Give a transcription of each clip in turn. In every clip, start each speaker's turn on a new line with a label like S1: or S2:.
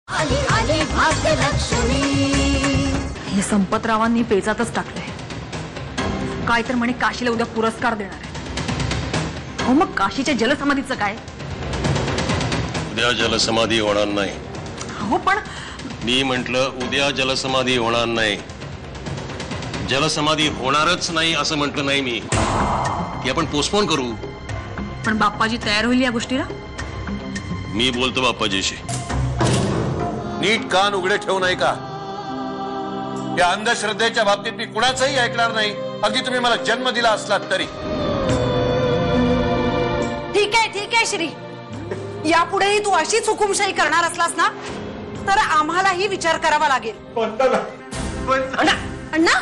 S1: आली आली भाग्यलक्ष्मी।
S2: हे संपतरावांनी पेचातच टाकलंय। काय तर म्हणे काशीला उद्या पुरस्कार देणार आहे। हो मग काशीच्या जलसमाधीचं काय?
S3: उद्या जलसमाधी होणार नाही।
S2: हो पण
S3: मी म्हटलं उद्या जलसमाधी होणार नाही। जलसमाधी होणारच नाही असं म्हटलं नाही मी। ती आपण पोस्टपोन करू।
S2: पण बाप्पाजी तयार होईल या गोष्टीला?
S3: मी बोलतो बाप्पाजीशी। नीट कान उघडे ठेवू नाही का? या अंधश्रद्धेच्या बाबतीत मी कुणाचंही ऐकणार नाही, अगदी तुम्ही मला जन्म दिला असलात तरी।
S4: ठीक आहे श्री, यापुढेही तू अशीच हुकुमशाही करणार असलास ना तर आम्हालाही विचार करावा लागेल। अण्णा अण्णा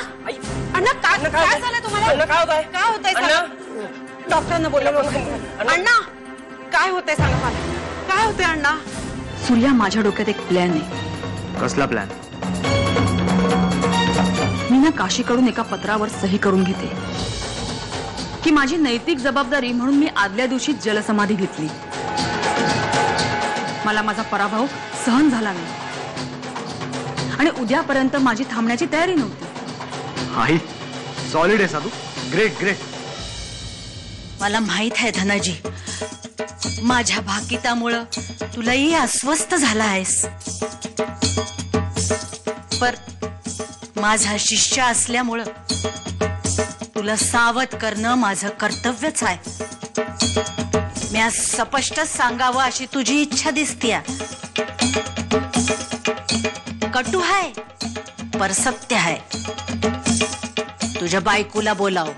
S4: अण्णा काय झालं तुम्हाला? काय होतंय? डॉक्टरांना बोला। अण्णा काय होतंय सांगा मला, काय होतंय अण्णा?
S2: सूर्या, माझ्या डोक्यात एक प्लॅन आहे।
S5: कसला प्लॅन?
S2: मी ना काशीकडून एका पत्रावर सही करून घेते की माझी नैतिक जबाबदारी म्हणून मी आदल्या दिवशी जलसमाधी घेतली। मला माझा पराभव सहन झाला नाही आणि उद्यापर्यंत माझी थांबण्याची तयारी नव्हती।
S5: आई सॉलिड आहे साधू, ग्रेट ग्रेट।
S6: मला माहित आहे धनाजी, माझ्या भाकितामुळं तुलाही अस्वस्थ झाला आहेस, पर माझा शिष्य असल्यामुळं तुला सावध करणं माझं कर्तव्यच आहे। मी आज स्पष्टच सांगावं अशी तुझी इच्छा दिसतीये। कटू आहे पर सत्य आहे। तुझ्या बायकोला बोलाव,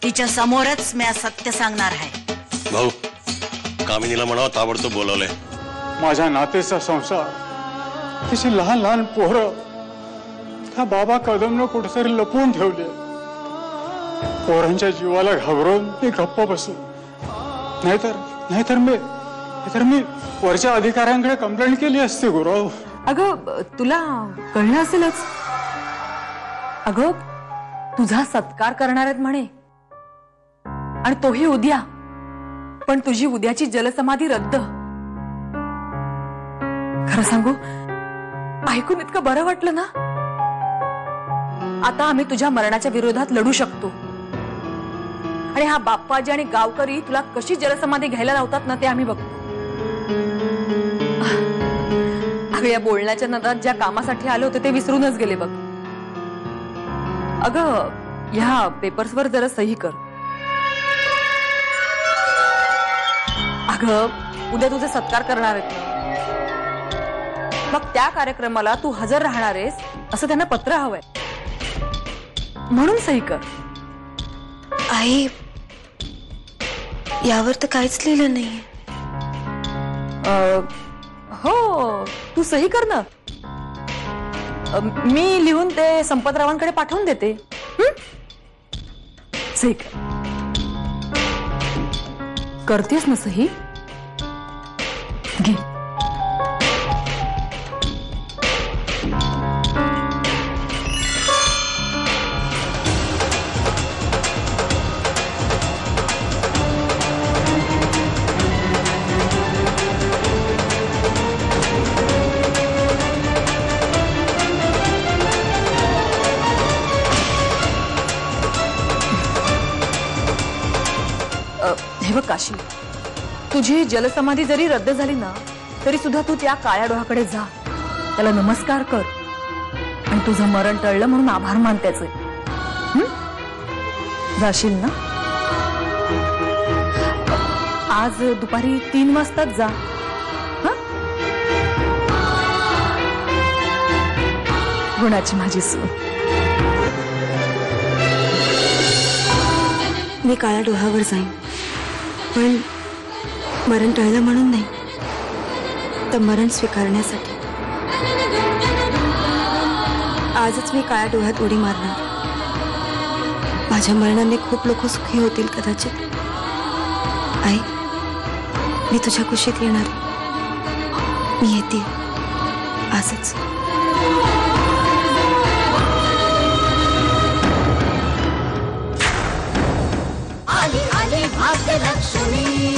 S6: तिच्या समोरच मी सत्य सांगणार आहे।
S3: भाऊ, कामिनीला म्हणावं ताबडतोब बोलावलंय।
S7: माझ्या नातेचा संसार, तिची लहान लहान पोरं त्या बाबा कदमनं कुठेतरी लपवून ठेवले। पोरांच्या जीवाला घाबरून मी गप्प बसलो, नाहीतर मी वरच्या अधिकाऱ्यांकडे कंप्लेंट केली असती गुरु।
S2: अगं तुला कळलं असेलच, अगं तुझा सत्कार करणार आहेत म्हणे आणि तोही उद्या। पण तुझी उद्याची जलसमाधी रद्द। खरं सांगू, ऐकून इतकं बरं वाटलं ना। आता आम्ही तुझ्या मरणाच्या विरोधात लढू शकतो आणि हा बाप्पाजी आणि गावकरी तुला कशी जलसमाधी घ्यायला लावतात ना ते आम्ही बघतो। अगं या बोलण्याच्या नादात ज्या कामासाठी आले होते ते विसरूनच गेले बघ। अगं ह्या पेपर्सवर जरा सही कर। अगं उद्या तुझे सत्कार करणार आहेत, मग त्या कार्यक्रमाला तू हजर राहणार आहेस असं त्यांना पत्र हवंय, म्हणून सही कर।
S6: आई, यावर तर काहीच लिहिलं नाहीये।
S2: हो, तू सही कर ना। मी लिहून ते संपतरावांकडे पाठवून देते। सही कर। करतेस ना सही? घे। हे बघ काशी, तुझी जलसमाधी जरी रद्द झाली ना तरी सुद्धा तू त्या काळ्या डोहाकडे जा, त्याला नमस्कार कर आणि तुझं मरण टळलं म्हणून आभार मान त्याचे। जाशील ना? आज दुपारी 3 वाजताच जा। गुणाची माझी सून।
S8: मी काळ्या डोहावर जाईन, पण मरण टळलं म्हणून नाही, तर मरण स्वीकारण्यासाठी। आजच मी काळ्या डोहात उडी मारणार। माझ्या मरणाने खूप लोक सुखी होतील कदाचित। आई, मी तुझ्या कुशीत येणार। मी येते आजच।
S1: आली आली भाग्यलक्ष्मी।